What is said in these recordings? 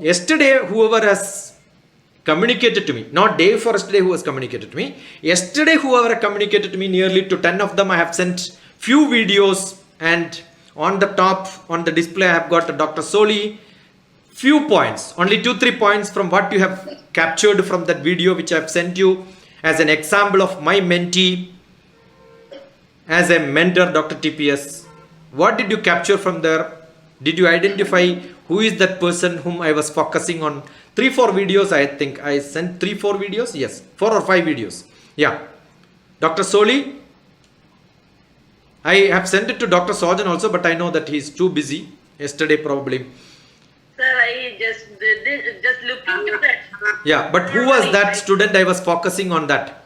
yesterday whoever has communicated to me, not day for yesterday who has communicated to me, yesterday whoever communicated to me, nearly to 10 of them I have sent few videos, and on the top on the display I have got Dr. Soli few points, only 2-3 points from what you have captured from that video which I have sent you as an example of my mentee as a mentor, Dr. TPS. What did you capture from there? Did you identify who is that person whom I was focusing on? 3-4 videos, I think I sent 3-4 videos. Yes, 4 or 5 videos. Yeah, Dr. Soli, I have sent it to Dr. Sojan also, but I know that he is too busy yesterday probably. Sir, I just looked into that. Yeah, but who was that student I was focusing on that?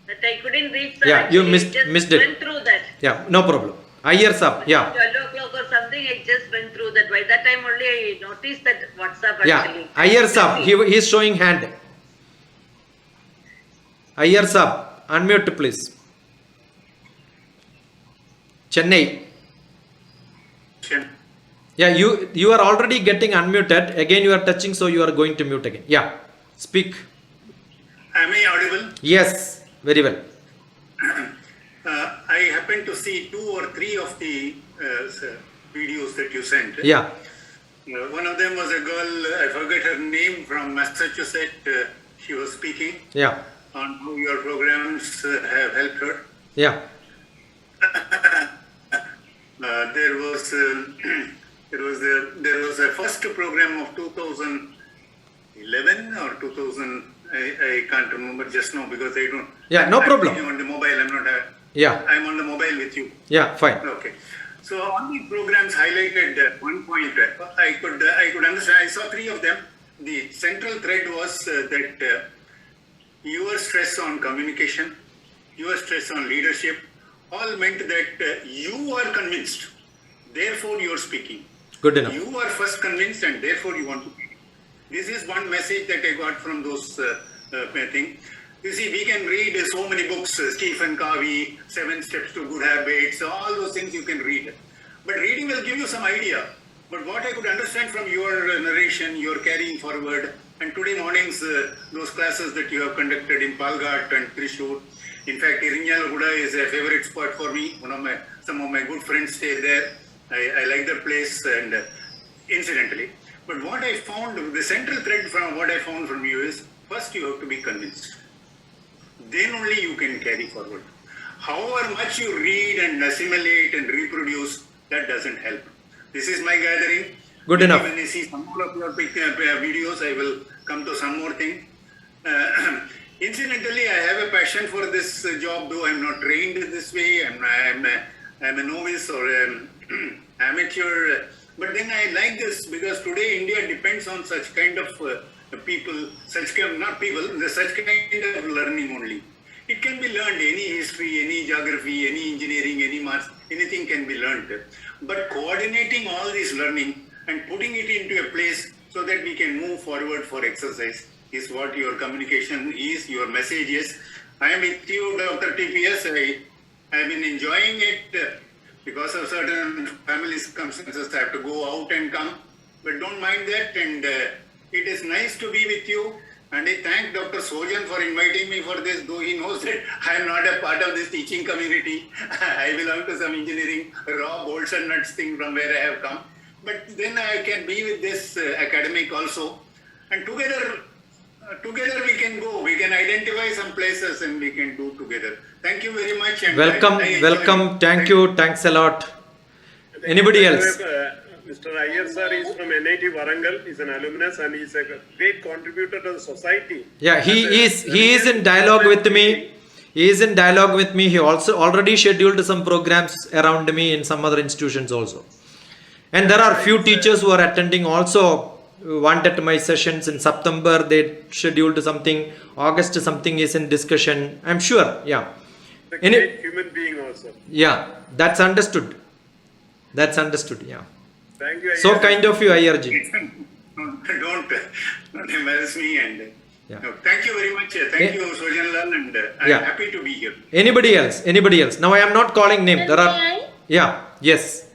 That I couldn't reach. Sir. Yeah, you Actually, missed just it. Went through that. Yeah, no problem. Iyer Sab, yeah. 12 o'clock or something, I just went through that. By that time only I noticed that WhatsApp actually. Yeah, Iyer Sab, he is showing hand. Iyer Sab, unmute please. Chennai. Yeah, you are already getting unmuted. Again you are touching, so you are going to mute again. Yeah, speak. Am I audible? Yes, very well. I happened to see 2 or 3 of the videos that you sent. Yeah. One of them was a girl, I forget her name, from Massachusetts. She was speaking Yeah. on how your programs have helped her. Yeah. There was a first program of 2011 or 2000. I can't remember just now because I don't. Yeah, no problem. I'm on the mobile. I'm not. Yeah. I'm on the mobile with you. Yeah, fine. Okay. So on the programs highlighted one point, I could understand. I saw 3 of them. The central thread was that your stress on communication, your stress on leadership, all meant that you are convinced. Therefore, you are speaking. Good enough. You are first convinced, and therefore you want to speak. This is one message that I got from those things. You see, we can read so many books, Stephen Covey, 7 Steps to Good Habits, all those things you can read. But reading will give you some idea. But what I could understand from your narration, your carrying forward, and today morning's those classes that you have conducted in Palghat and Thrissur. In fact, Irinjalaguda is a favorite spot for me. Some of my good friends stay there. I like that place, and incidentally. But what I found, the central thread from what I found from you is, first you have to be convinced. Then only you can carry forward. However much you read and assimilate and reproduce, that doesn't help. This is my gathering. Good enough. When I see some more of your videos, I will come to some more thing. Incidentally, I have a passion for this job, though I'm not trained this way. I'm a novice or an amateur. But then I like this because today India depends on such kind of people, such kind of learning only. It can be learned, any history, any geography, any engineering, any maths, anything can be learned. But coordinating all this learning and putting it into a place so that we can move forward for exercise is what your communication is, your message is. I am with you, Dr. TPS. I have been enjoying it. Because of certain family circumstances, I have to go out and come. But don't mind that, and it is nice to be with you. And I thank Dr. Sojan for inviting me for this, though he knows that I am not a part of this teaching community. I belong to some engineering, raw bolts and nuts thing from where I have come. But then I can be with this academic also. And together we can go. We can identify some places and we can do together. Thank you very much. And welcome. Thank you. Thanks a lot. Anybody else? Mr. Iyer sir is from NIT Warangal. He's an alumnus and he's a great contributor to the society. Yeah, he is in dialogue with me. He is in dialogue with me. He also already scheduled some programs around me in some other institutions also. And there are few teachers who are attending also. Wanted my sessions in September. They scheduled something. August something is in discussion. I'm sure. Yeah. A great human being also. Yeah, that's understood. Yeah. Thank you. So kind of you, IRG. Don't embarrass me, and Yeah. no, thank you very much. Thank you, Sojanlal, and I'm Yeah. happy to be here. Anybody else? Now I am not calling name. There are. Yeah. Yes.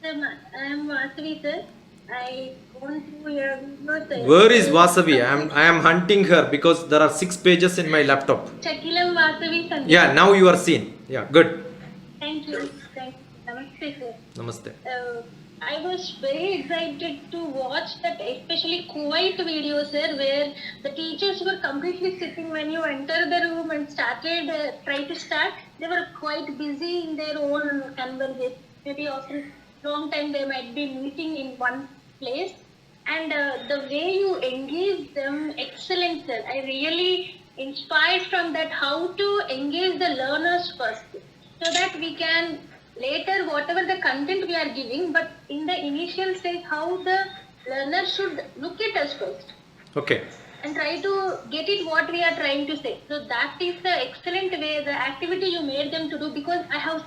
Sir, I am Vasavi, sir. I want to hear not Where is Vasavi? I am hunting her because there are 6 pages in my laptop. Chakilam Vasavi Sandhi. Yeah, now you are seen. Yeah, good. Thank you. Thank you. Namaste, sir. Namaste. I was very excited to watch that, especially Kuwait video, sir, where the teachers were completely sitting when you enter the room and try to start. They were quite busy in their own conversation. Maybe after long time they might be meeting in one place. And the way you engage them, excellent, sir. I really inspired from that how to engage the learners first, so that we can later whatever the content we are giving, but in the initial stage how the learner should look at us first Okay. and try to get it what we are trying to say. So that is the excellent way, the activity you made them to do, because I have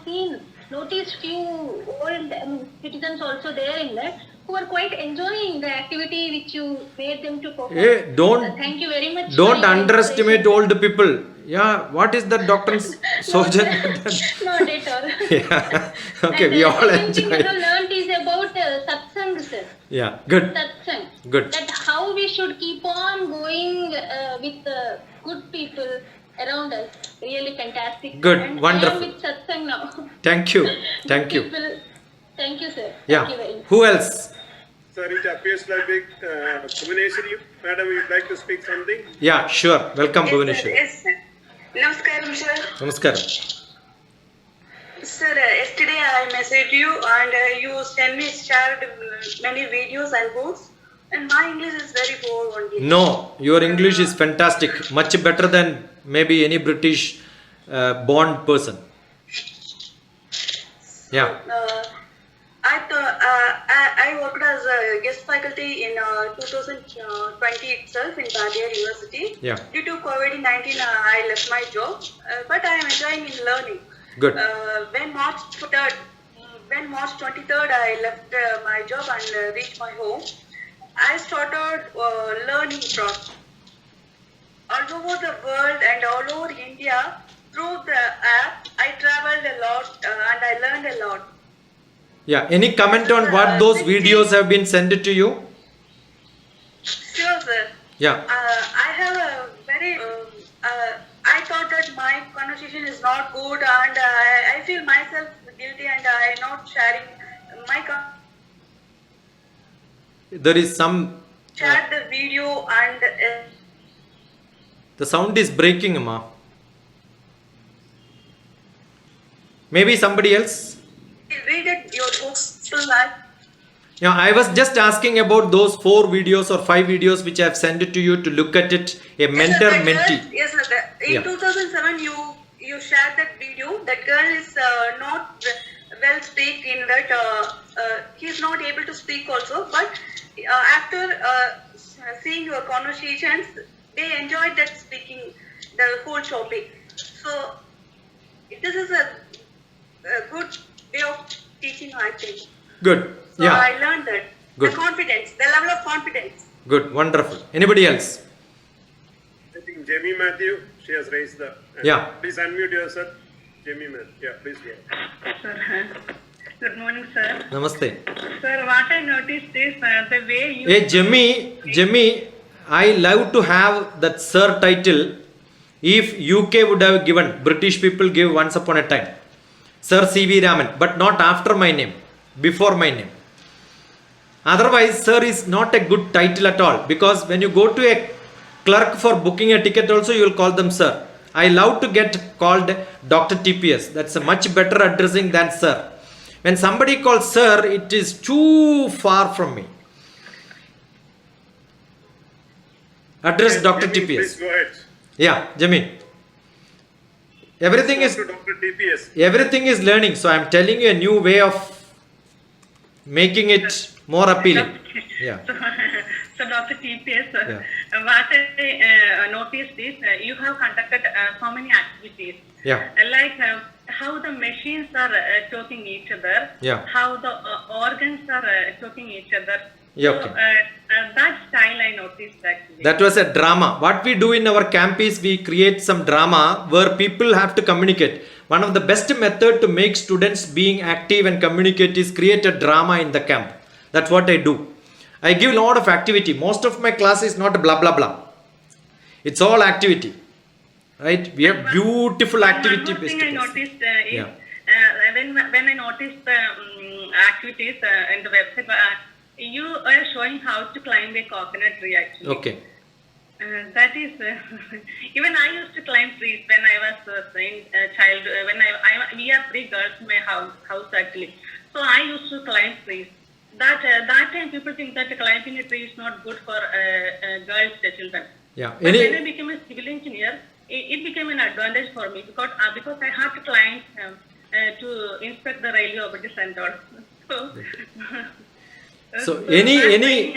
noticed few old citizens also there in that who are quite enjoying the activity which you made them to perform. Hey, don't Thank you very much. don't for your underestimate inspiration. old people. Yeah, what is that doctor's surgeon? Not at all. Yeah. Okay, And we all second thing enjoy. I have learned is about satsang, sir. Yeah, good. Satsang. Good. That how we should keep on going with good people around us. Really fantastic. Good, And wonderful. I am with satsang now. Thank you. Thank you. People, thank you, sir. Yeah. Thank you very much. Who else? Sir, it appears like Bhuvaneshwari, madam, you'd like to speak something? Yeah, sure. Welcome, Bhuvaneshwari. Yes, sir. Namaskaram, sir. Namaskaram. Sir, yesterday I messaged you and you shared many videos and books. And my English is very poor only. No, your English is fantastic. Much better than maybe any British born person. Yeah. I worked as a guest faculty in 2020 itself in Badia University. Yeah. Due to COVID-19, I left my job, but I am enjoying in learning. Good. When March 23rd, I left my job and reached my home. I started learning from all over the world and all over India. Through the app, I traveled a lot and I learned a lot. Yeah. Any comment on what those videos have been sent to you? Sure, sir. Yeah. I have a very. I thought that my conversation is not good, and I feel myself guilty, and I not sharing my. There is some. Share the video and. The sound is breaking, Amma. Maybe somebody else? Read it, your books to that. Yeah, I was just asking about those 4 videos or 5 videos which I have sent it to you to look at it. A mentor mentee. Yes, sir. In Yeah. 2007, you shared that video. That girl is not well speak in that. He's not able to speak also. But after seeing your conversations, they enjoyed that speaking the whole topic. So this is a good way of teaching, I think. Good. So Yeah. I learned that. Good. The confidence, the level of confidence. Good. Wonderful. Anybody else? I think Jamie Matthew, she has raised the hand. Yeah. Please unmute yourself. Jamie Matthew, yeah, please go. Sir, good morning, sir. Namaste. Sir, what I noticed is the way you. Hey, Jimmy, I love to have that sir title if UK would have given, British people gave once upon a time. Sir C.V. Raman, but not after my name, before my name. Otherwise, sir is not a good title at all, because when you go to a clerk for booking a ticket also, you will call them sir. I love to get called Dr. TPS. That's a much better addressing than sir. When somebody calls sir, it is too far from me. Address Yes, Dr. Jamie, Please TPS. go ahead. Yeah, Jimmy. Everything Go is to Dr. TPS. everything is learning, so I am telling you a new way of making it more appealing. Yeah. So, Dr. TPS, Yeah. what I noticed is you have conducted so many activities. Yeah. Like how the machines are choking each other. Yeah. How the organs are choking each other. Yeah, So, okay. that style I noticed actually. That was a drama. What we do in our camp is we create some drama where people have to communicate. One of the best method to make students being active and communicate is create a drama in the camp. That's what I do. I give a lot of activity. Most of my class is not blah blah blah. It's all activity, right? We have beautiful activity One more based thing I course. noticed is Yeah. when I noticed the activities in the website, you are showing how to climb a coconut tree actually. Okay. That is, even I used to climb trees when I was in child. When we have 3 girls in my house actually. So I used to climb trees. That time people think that climbing a tree is not good for girls, children. Yeah. But when I became a civil engineer, it became an advantage for me because I had to climb to inspect the railway overbridges and all. So that training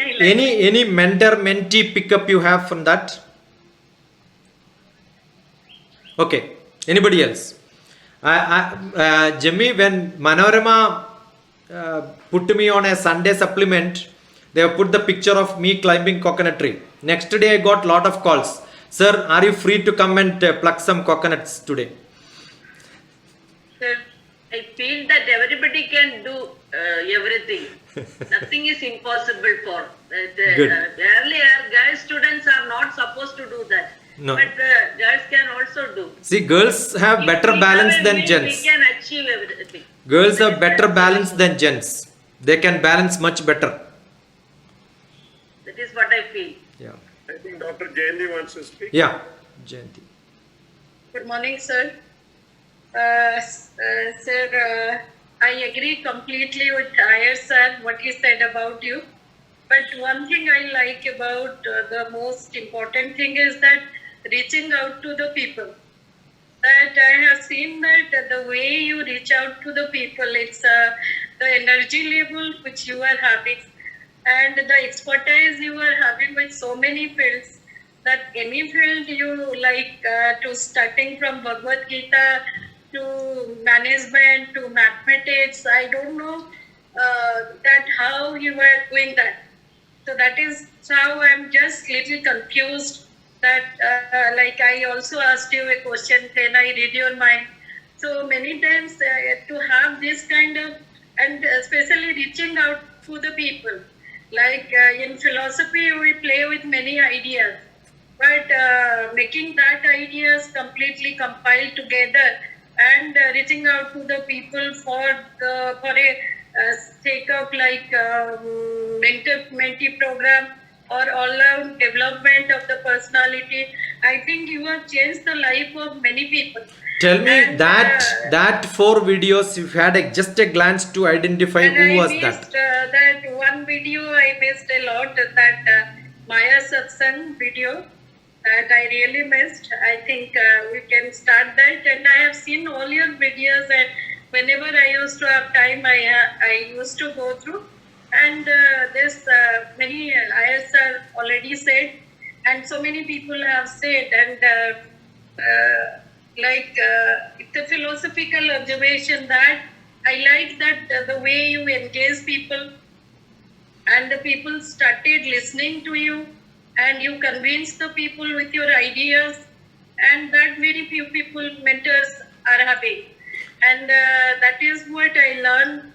I like. any mentor mentee pickup you have from that? Okay. Anybody else? Jimmy, when Manorama put me on a Sunday supplement, they have put the picture of me climbing coconut tree. Next day I got lot of calls. Sir, are you free to come and pluck some coconuts today? Sir, I feel that everybody can do everything. Nothing is impossible for that. Good. Earlier, girl students are not supposed to do that. No. But girls can also do. See, girls have If better we balance have a than will, gents. We can achieve everything. Girls That have is better the- balance than gents. They can balance much better. That is what I feel. Yeah. I think Dr. Jayanti wants to speak. Yeah. Jayanti. Good morning, sir. Sir, I agree completely with Iyer sir, what he said about you. But one thing I like about the most important thing is that reaching out to the people. That I have seen that the way you reach out to the people, it's the energy level which you are having and the expertise you are having with so many fields, that any field you like, to starting from Bhagavad Gita to management to mathematics, I don't know that how you are doing that. So that is how I'm just little confused that like I also asked you a question, then I read your mind. So many times to have this kind of, and especially reaching out to the people, like in philosophy we play with many ideas, but making that ideas completely compiled together and reaching out to the people for a sake of like mentee program or all-round development of the personality. I think you have changed the life of many people. Tell me And, that 4 videos, if you had just a glance to identify and who I was missed that. that one video I missed a lot, that Maya Satsang video that I really missed. I think we can start that, and I have seen all your videos, and whenever I used to have time, I used to go through. And this many IS are already said, and so many people have said, and it's a philosophical observation that I like that the way you engage people, and the people started listening to you, and you convinced the people with your ideas, and that very few people mentors are having, and that is what I learned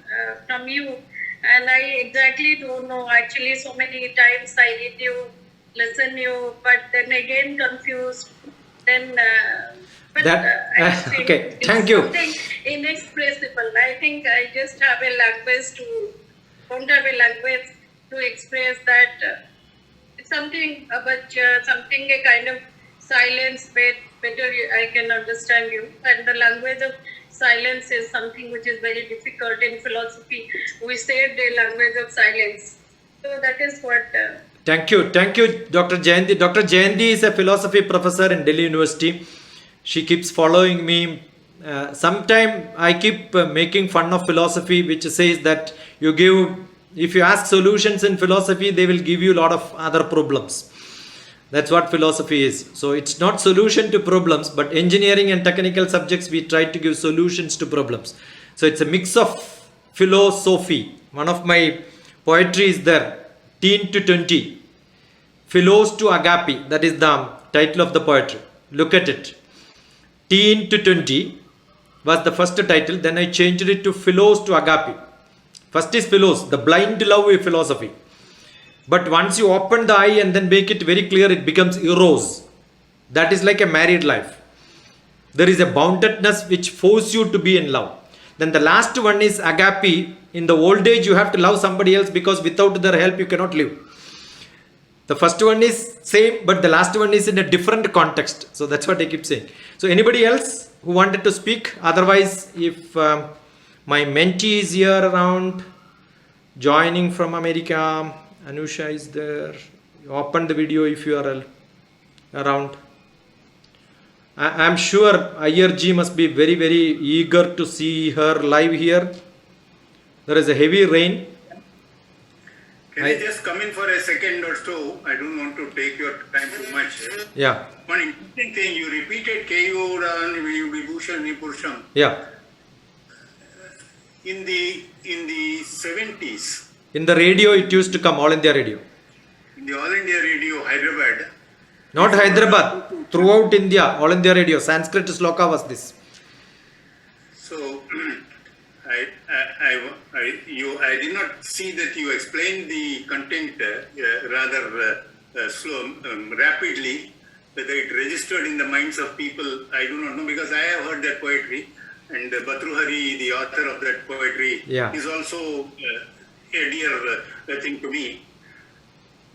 from you. And I exactly don't know, actually so many times I read you, listen you, but then again confused, then but That- I think okay, it's thank you. something inexpressible. I think I just have a language don't have a language to express that. It's something, but something a kind of silence better I can understand you. And the language of silence is something which is very difficult in philosophy. We said the language of silence. So that is what. Thank you, Dr. Jayanti. Dr. Jayanti is a philosophy professor in Delhi University. She keeps following me. Sometime I keep making fun of philosophy, which says that if you ask solutions in philosophy, they will give you a lot of other problems. That's what philosophy is. So it's not solution to problems, but engineering and technical subjects, we try to give solutions to problems. So it's a mix of philosophy. One of my poetry is there, Teen to 20. Philos to Agape, that is the title of the poetry. Look at it. Teen to 20 was the first title, then I changed it to Philos to Agape. First is Philos, the blind love of philosophy. But once you open the eye and then make it very clear, it becomes eros. That is like a married life. There is a boundedness which forces you to be in love. Then the last one is agape. In the old age, you have to love somebody else because without their help, you cannot live. The first one is same, but the last one is in a different context. So that's what I keep saying. So anybody else who wanted to speak? Otherwise, if my mentee is here around, joining from America, Anusha is there. You open the video if you are around. I'm sure IRG must be very, very eager to see her live here. There is a heavy rain. Can I just come in for a second or so? I don't want to take your time too much. Yeah, One interesting thing, you repeated Keyura Vibhushan Nipurusham. yeah. In the 70s, In the radio, it used to come, All India Radio. in the All India Radio, Hyderabad, Not Hyderabad, throughout India, All India Radio. Sanskrit sloka was this. so I did not see that you explained the content rather slow, rapidly. Whether it registered in the minds of people, I do not know, because I have heard that poetry, and Bhartrhari, the author of that poetry, Yeah. is also a dear thing to me.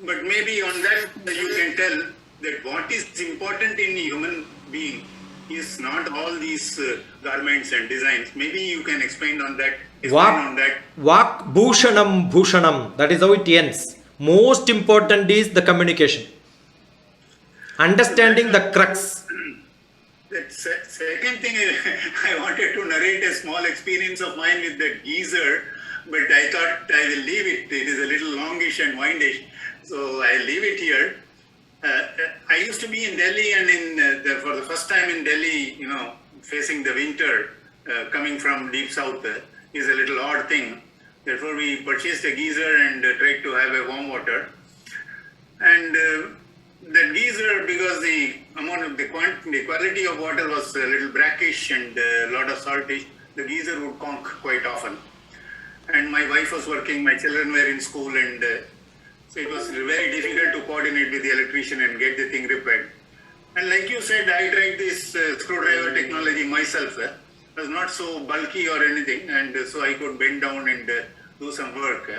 But maybe on that you can tell that what is important in a human being is not all these garments and designs. Maybe you can explain on that. Vak Bhushanam Bhushanam. That is how it ends. Most important is the communication. Understanding the crux. That second thing, I wanted to narrate a small experience of mine with that geezer, but I thought I will leave it. It is a little longish and windish, so I'll leave it here. I used to be in Delhi, and for the first time in Delhi, facing the winter, coming from deep south is a little odd thing. Therefore, we purchased a geyser and tried to have a warm water. And that geyser, because the amount of the quality of water was a little brackish and a lot of saltish, the geyser would conk quite often. And my wife was working, my children were in school, and so it was very difficult to coordinate with the electrician and get the thing repaired. And like you said, I tried this screwdriver technology myself. It was not so bulky or anything, and so I could bend down and do some work.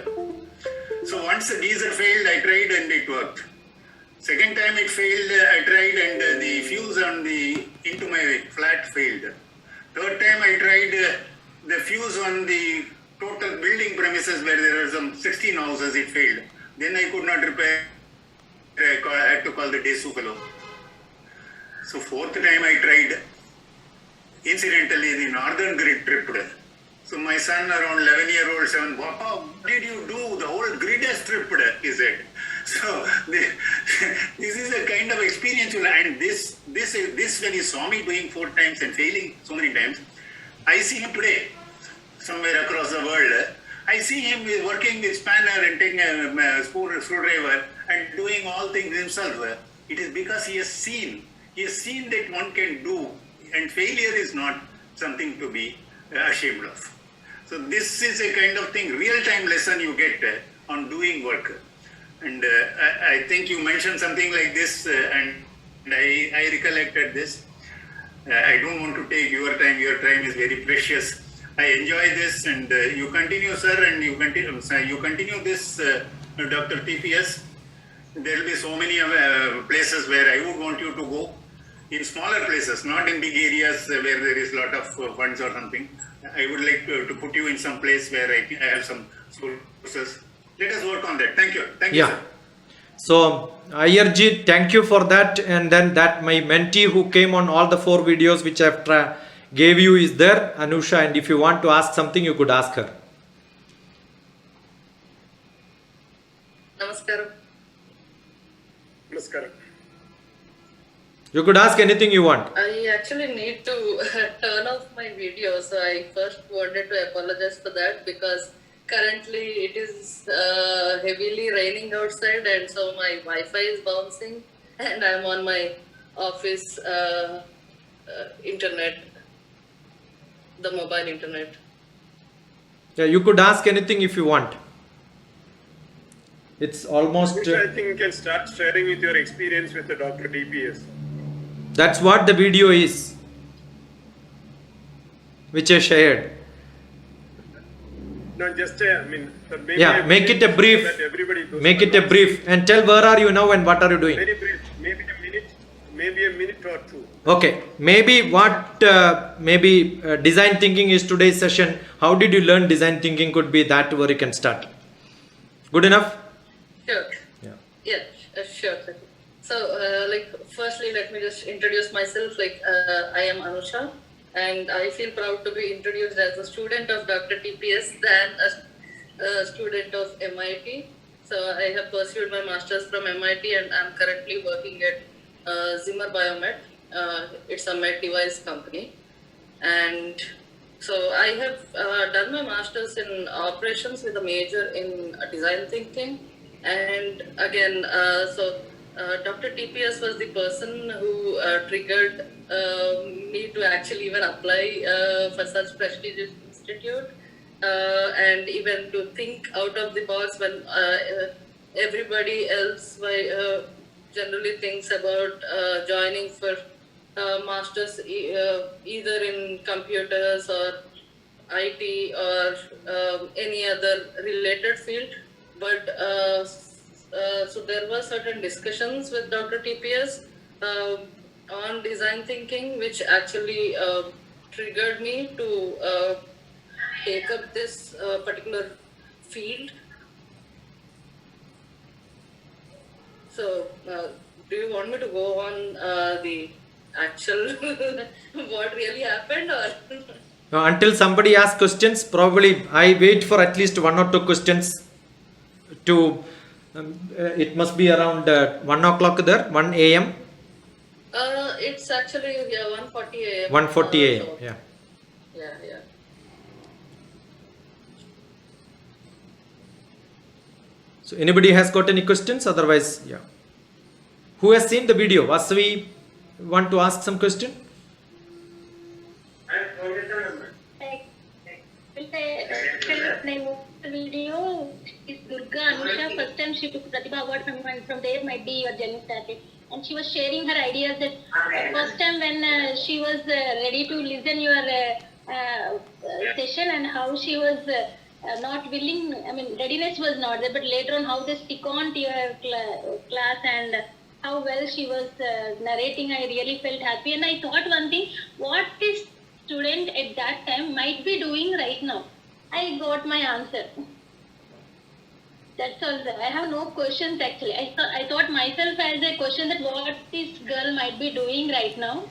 So once the geyser failed, I tried and it worked. Second time it failed, I tried and the fuse on into my flat failed. Third time I tried the fuse on the total building premises where there were some 16 houses, it failed. Then I could not repair. I had to call the DESU fellow. So fourth time I tried. Incidentally, the northern grid tripped. So my son, around 11-year-old son, Papa, what did you do? The whole grid has tripped, he said. So this is a kind of experience, and this when he saw me doing 4 times and failing so many times, I see him today somewhere across the world. I see him working with spanner and taking a screwdriver and doing all things himself. It is because he has seen that one can do, and failure is not something to be ashamed of. So this is a kind of thing, real-time lesson you get on doing work. And I think you mentioned something like this, and I recollected this. I don't want to take your time. Your time is very precious. I enjoy this, and you continue, sir, and you continue this, Dr. TPS. There will be so many places where I would want you to go. In smaller places, not in big areas where there is a lot of funds or something. I would like to put you in some place where I have some sources. Let us work on that. Thank you. Thank you, sir. So, IRG, thank you for that. And then that my mentee who came on all the 4 videos which I've gave you is there, Anusha. And if you want to ask something, you could ask her. Namaskaram. Namaskaram. You could ask anything you want. I actually need to turn off my video, so I first wanted to apologize for that because currently it is heavily raining outside, and so my Wi-Fi is bouncing, and I'm on my office internet, the mobile internet. Yeah, you could ask anything if you want. It's almost. Which I think you can start sharing with your experience with the Dr. TPS. That's what the video is, which I shared. No, just maybe Yeah, make it a brief. so that everybody knows. Make it a brief and tell where are you now and what are you doing. Very brief, maybe a minute or two. Okay, maybe what design thinking is today's session. How did you learn design thinking? Could be that where you can start. Good enough? Sure. Yeah. Yeah, sure. So, firstly, let me just introduce myself. I am Anusha, and I feel proud to be introduced as a student of Dr. TPS than a student of MIT. So, I have pursued my master's from MIT, and I'm currently working at Zimmer Biomet. It's a med device company, and so I have done my master's in operations with a major in design thinking. And again, Dr. TPS was the person who triggered me to actually even apply for such prestigious institute, and even to think out of the box when everybody else generally thinks about joining for masters either in computers or IT or any other related field. But so there were certain discussions with Dr. TPS on design thinking, which actually triggered me to take up this particular field. So, do you want me to go on the actual what really happened, or? Until somebody asks questions, probably I wait for at least 1 or 2 questions. It must be around 1 o'clock there, 1 a.m. It's actually 1:40 a.m. 1:40 a.m. So, Yeah. Yeah. So anybody has got any questions? Otherwise, yeah. Who has seen the video? Vasavi, want to ask some question? The video is Durga Anusha. First time she took Pratibha Award from there might be your journey started. And she was sharing her ideas that first time when she was ready to listen your session, and how she was not willing, readiness was not there, but later on how they stick on to your class and how well she was narrating, I really felt happy. And I thought one thing, what this student at that time might be doing right now? I got my answer. That's all. I have no questions actually. I thought myself as a question that what this girl might be doing right now,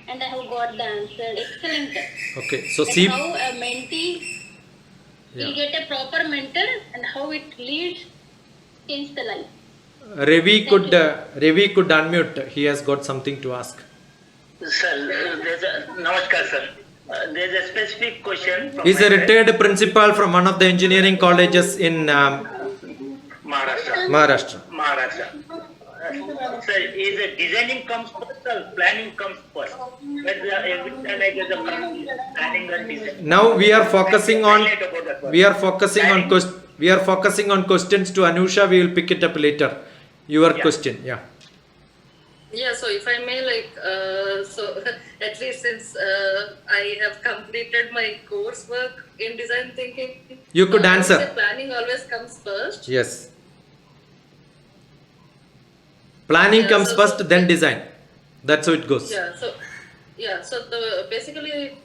and I have got the answer. Excellent. Okay, so That's see. how a mentee will get a proper mentor, and how it leads, change the life. Ravi could unmute. He has got something to ask. Sir, Namaskar, sir. There's a specific question. He's a retired principal from one of the engineering colleges in Maharashtra. Sir, is the designing comes first or planning comes first? Every time I get the planning and design. Now we are focusing on questions to Anusha. We will pick it up later. Your question, yeah. Yeah, so if I may, so at least since I have completed my coursework in design thinking, You could answer. Planning always comes first. Yes. Planning comes first, then design. That's how it goes. So basically,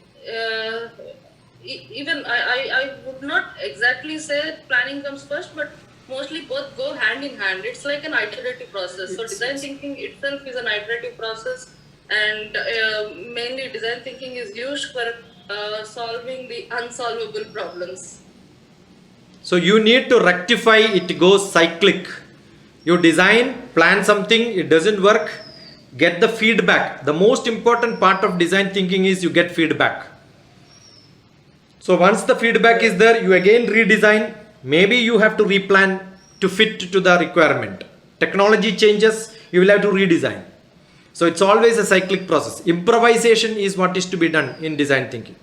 even I would not exactly say planning comes first, but mostly both go hand in hand. It's like an iterative process. So design thinking itself is an iterative process, and mainly design thinking is used for solving the unsolvable problems. So you need to rectify, it goes cyclic. You design, plan something, it doesn't work, get the feedback. The most important part of design thinking is you get feedback. So once the feedback is there, you again redesign. Maybe you have to replan to fit to the requirement. Technology changes, you will have to redesign. So it's always a cyclic process. Improvisation is what is to be done in design thinking.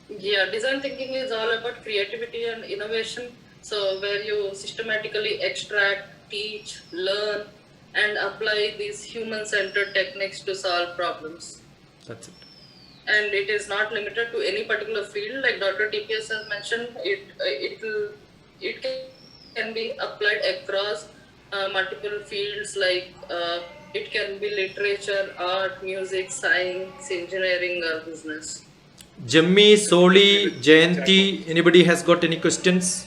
Yeah, design thinking is all about creativity and innovation. So where you systematically extract, teach, learn, and apply these human-centered techniques to solve problems. That's it. And it is not limited to any particular field. Like Dr. TPS has mentioned, it can be applied across multiple fields. Like it can be literature, art, music, science, engineering, or business. Jimmy, Soli, Jayanti, anybody has got any questions?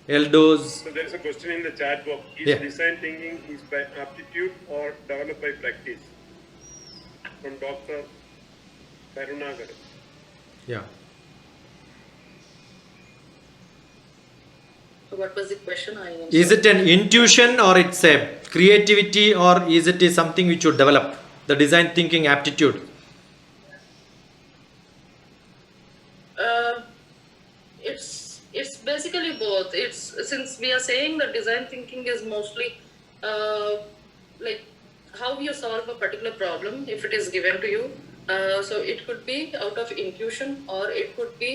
Eldos. So there is a question in the chat box. Is Yeah. design thinking is by aptitude or developed by practice? From Dr. Karunagar. Yeah. So what was the question? Is it an intuition or it's a creativity or is it is something which you develop? The design thinking aptitude. It's basically both. It's since we are saying that design thinking is mostly like how you solve a particular problem if it is given to you. So it could be out of intuition, or it could be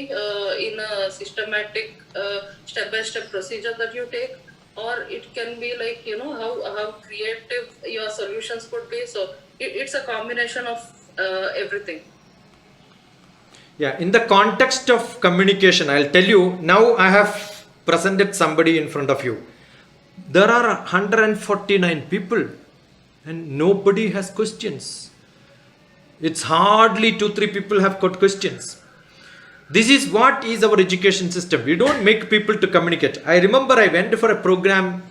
in a systematic step-by-step procedure that you take, or it can be like how creative your solutions could be. So it's a combination of everything. Yeah, in the context of communication, I'll tell you, now I have presented somebody in front of you. There are 149 people and nobody has questions. It's hardly 2-3 people have got questions. This is what is our education system. We don't make people to communicate. I remember I went for a program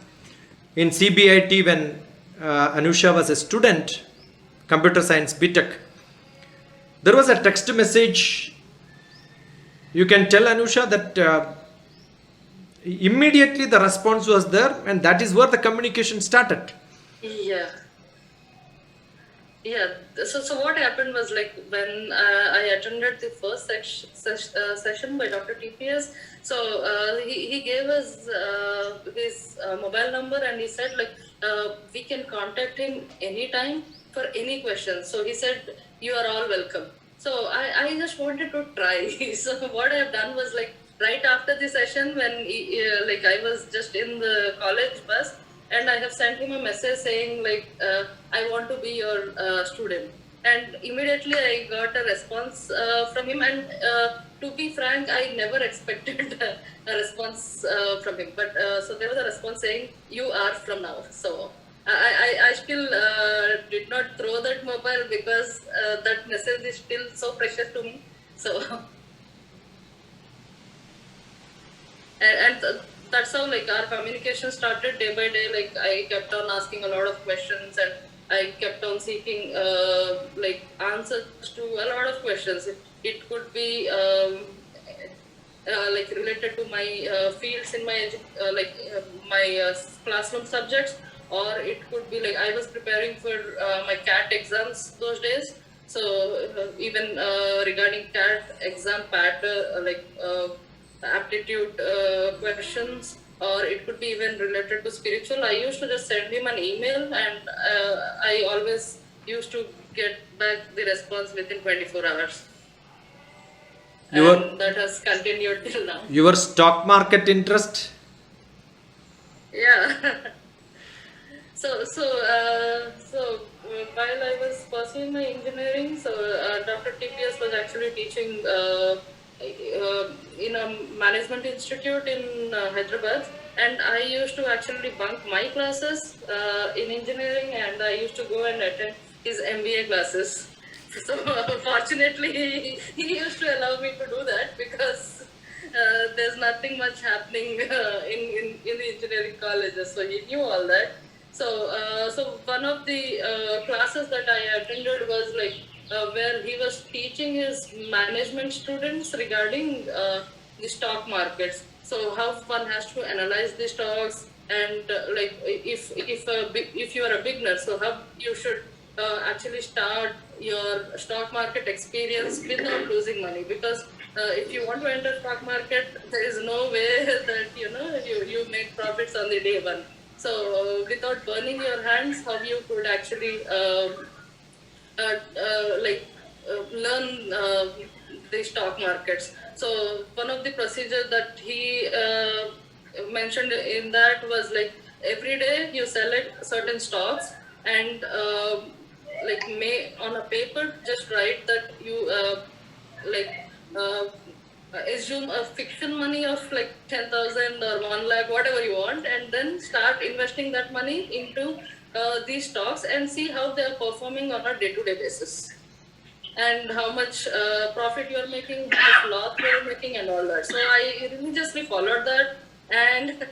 in CBIT when Anusha was a student, computer science BTech. There was a text message. You can tell Anusha that immediately the response was there, and that is where the communication started. Yeah. So what happened was, like, when I attended the first session by Dr. TPS, so he gave us his mobile number, and he said, like, we can contact him anytime for any questions. So he said, you are all welcome. So I just wanted to try. So what I have done was, like, right after the session, when like I was just in the college bus, and I have sent him a message saying, like, I want to be your student. And immediately I got a response from him. And to be frank, I never expected a response from him. But so there was a response saying, you are from now. So I still did not throw that mobile because that message is still so precious to me. So, and that's how, like, our communication started day by day. Like, I kept on asking a lot of questions, and I kept on seeking like answers to a lot of questions. It could be like related to my fields in my my classroom subjects, or it could be like I was preparing for my CAT exams those days. So even regarding CAT exam pattern, like aptitude questions, or it could be even related to spiritual, I used to just send him an email, and I always used to get back the response within 24 hours. And that has continued till now. Your stock market interest? Yeah. So while I was pursuing my engineering, so Dr. TPS was actually teaching in a management institute in Hyderabad, and I used to actually bunk my classes in engineering, and I used to go and attend his MBA classes. So fortunately, he used to allow me to do that because there's nothing much happening in the engineering colleges, so he knew all that. So one of the classes that I attended was like where he was teaching his management students regarding the stock markets. So how one has to analyze the stocks, and like if you are a beginner, so how you should actually start your stock market experience without losing money, because if you want to enter stock market, there is no way that you make profits on the day one. So without burning your hands, how you could actually learn the stock markets. So one of the procedures that he mentioned in that was like every day you select certain stocks and like may on a paper just write that you assume a fiction money of like 10,000 or 1 lakh, whatever you want, and then start investing that money into these stocks and see how they are performing on a day-to-day basis, and how much profit you are making, how much loss you are making, and all that. So I religiously followed that, and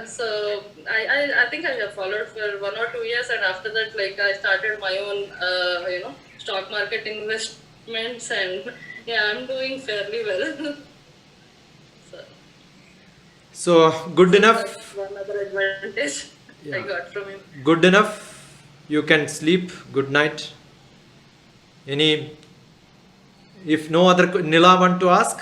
so I think I have followed for 1 or 2 years, and after that, like I started my own stock market investments, and yeah, I'm doing fairly well. So good enough. That's one other advantage I got from him. Good enough. You can sleep. Good night. Any? If no other, Nila want to ask?